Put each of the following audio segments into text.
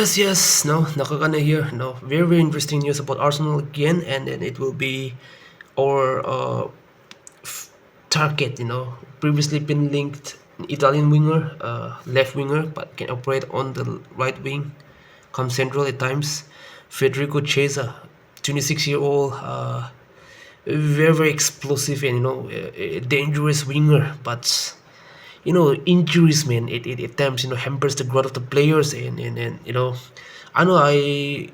Yes. No, Nakagane here. No, very interesting news about Arsenal again, and then it will be our target. Previously been linked Italian winger, left winger, but can operate on the right wing, come central at times. Federico Chiesa, 26-year-old, very explosive and a dangerous winger, but injuries, man, it at times hampers the growth of the players, and I know I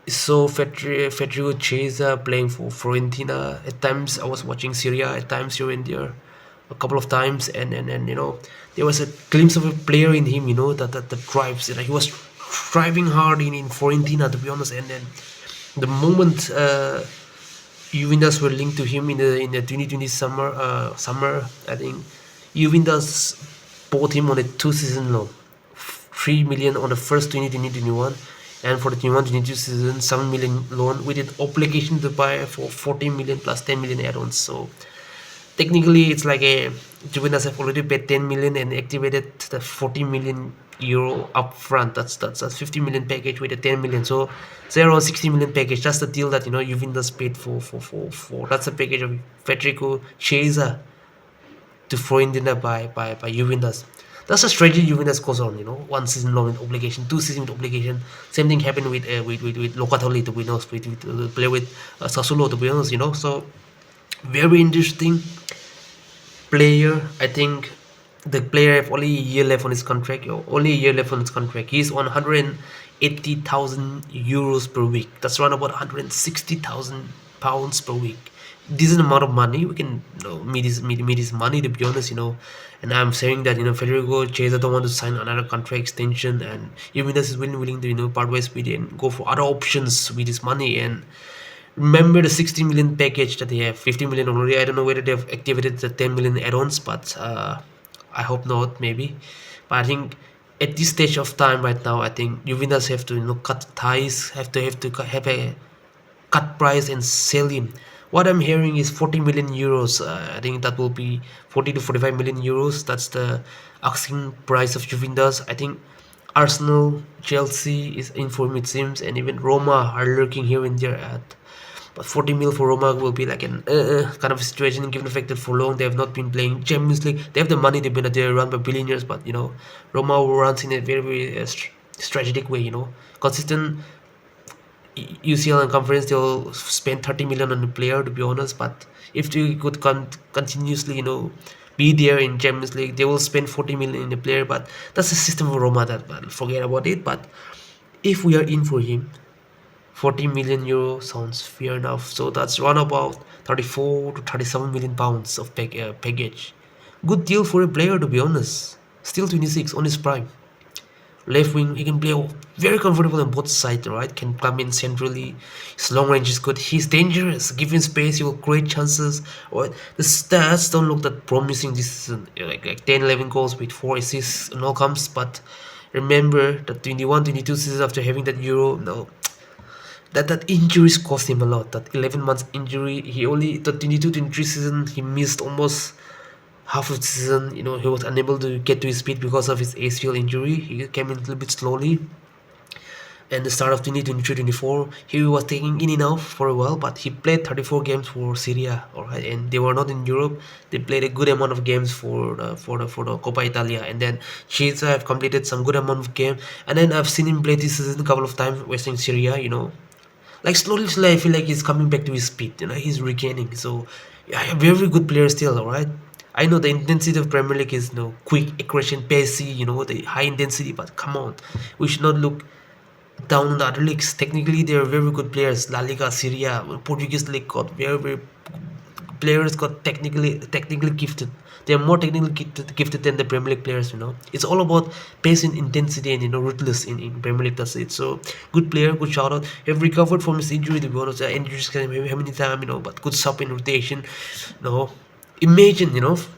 saw Federico Chiesa playing for Fiorentina. At times I was watching Syria, at times here and there, a couple of times, and there was a glimpse of a player in him, that drives. He was striving hard in Fiorentina, to be honest, and then the moment Juventus were linked to him in the 2020 summer, I think Juventus bought him on a 2 season loan, 3 million on the first 2020-21, and for the 21-22 season 7 million loan with an obligation to buy for 14 million plus 10 million add-ons. So technically it's like a Juventus have already paid 10 million and activated the 40 million euro upfront. That's a 50 million package with a 10 million. So it's around 60 million package. That's the deal that Juventus paid for. That's the package of Federico Chiesa to Fiorentina by Juventus. That's a strategy Juventus goes on. 1 season loan with obligation, 2 season with obligation. Same thing happened with Locatelli, to be honest, with play with Sassuolo, to be honest. So very interesting player. I think the player have only a year left on his contract. Only a year left on his contract. He's on 180,000 euros per week. That's around about 160,000 pounds per week. Decent amount of money. We can meet his money, to be honest. And I'm saying that Federico Chiesa don't want to sign another contract extension, and Juventus is willing to part ways with it and go for other options with his money. And remember the 60 million package that they have, 50 million already. I don't know whether they've activated the 10 million add-ons, but I hope not, maybe. But I think at this stage of time right now, I think Juventus have to cut ties, have a cut price and sell him. What I'm hearing is 40 million euros. I think that will be 40 to 45 million euros. That's the asking price of Juventus. I think Arsenal, Chelsea is in for him, it seems, and even Roma are lurking here and there at. But 40 mil for Roma will be like an kind of situation, given the fact that for long they have not been playing Champions League. They have the money, they're run by billionaires, but Roma runs in a very strategic way. Consistent UCL and conference, they'll spend 30 million on a player, to be honest. But if they could continuously be there in Champions League, they will spend 40 million in a player. But that's the system of Roma, that forget about it. But if we are in for him, 40 million euro sounds fair enough. So that's around about 34 to 37 million pounds of package. Good deal for a player, to be honest. Still 26, on his prime. Left wing, he can play very comfortable on both sides, right? Can come in centrally. His long range is good. He's dangerous. Given space, he will create chances. Or the stats don't look that promising this season. Like 10, 11 goals with 4 assists and all comes. But remember that 21-22 season after having that Euro, no, that injuries cost him a lot. That 11 months injury, he only the 22-23 season he missed almost half of the season. He was unable to get to his feet because of his ACL injury. He came in a little bit slowly. And the start of 2023-24, he was taking in and out for a while, but he played 34 games for Syria, alright, and they were not in Europe. They played a good amount of games for the Coppa Italia, and then Chiesa have completed some good amount of game, and then I've seen him play this season a couple of times, Western Syria. Like slowly, I feel like he's coming back to his speed. He's regaining. So, yeah, very good player still. All right. I know the intensity of Premier League is quick aggression, pacey. The high intensity. But come on, we should not look down on the other leagues. Technically, they are very good players. La Liga, Syria, Portuguese league got very players got technically gifted. They are more technically gifted than the Premier League players. It's all about pace and intensity and ruthless in Premier League. That's it. So good player, good shout out. He have recovered from his injury. To be honest, injuries can how many times, but good sub in rotation. Imagine,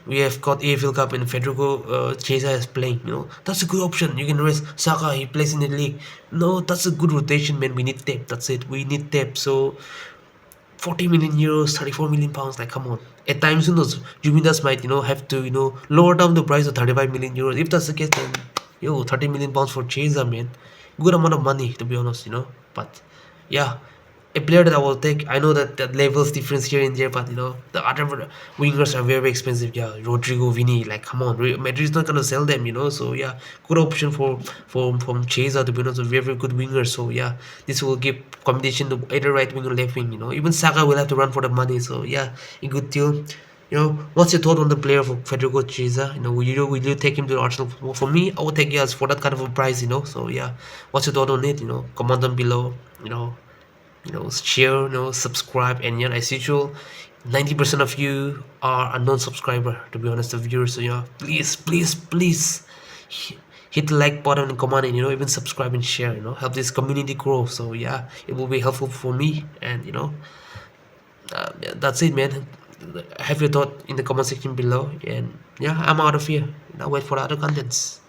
we have got AFL Cup and Federico Chiesa is playing. That's a good option. You can rest Saka. He plays in the league. No, that's a good rotation, man. We need depth. That's it. We need depth. So 40 million euros, 34 million pounds, like come on. At times, Juventus might, have to, lower down the price of 35 million euros. If that's the case, then Yo, 30 million pounds for Chiesa, man. Good amount of money, to be honest, But yeah, a player that I will take. I know that that levels difference here and there, but the other wingers are very expensive. Yeah, Rodrigo, Vini, like come on, Madrid's not gonna sell them, So yeah, good option for from Chiesa, to be honest, a very very good winger. So yeah, this will give combination to either right wing or left wing. Even Saka will have to run for the money. So yeah, a good deal. What's your thought on the player for Federico Chiesa? Will you take him to Arsenal? For me, I would take yes for that kind of a price. So yeah, what's your thought on it? Comment down below. Share, subscribe, and as usual, 90% of you are a non-subscriber. To be honest, the viewers. So please, please, please hit the like button and comment, and even subscribe and share. Help this community grow. So yeah, it will be helpful for me, and yeah, that's it, man. Have your thought in the comment section below, and yeah, I'm out of here. Now wait for the other contents.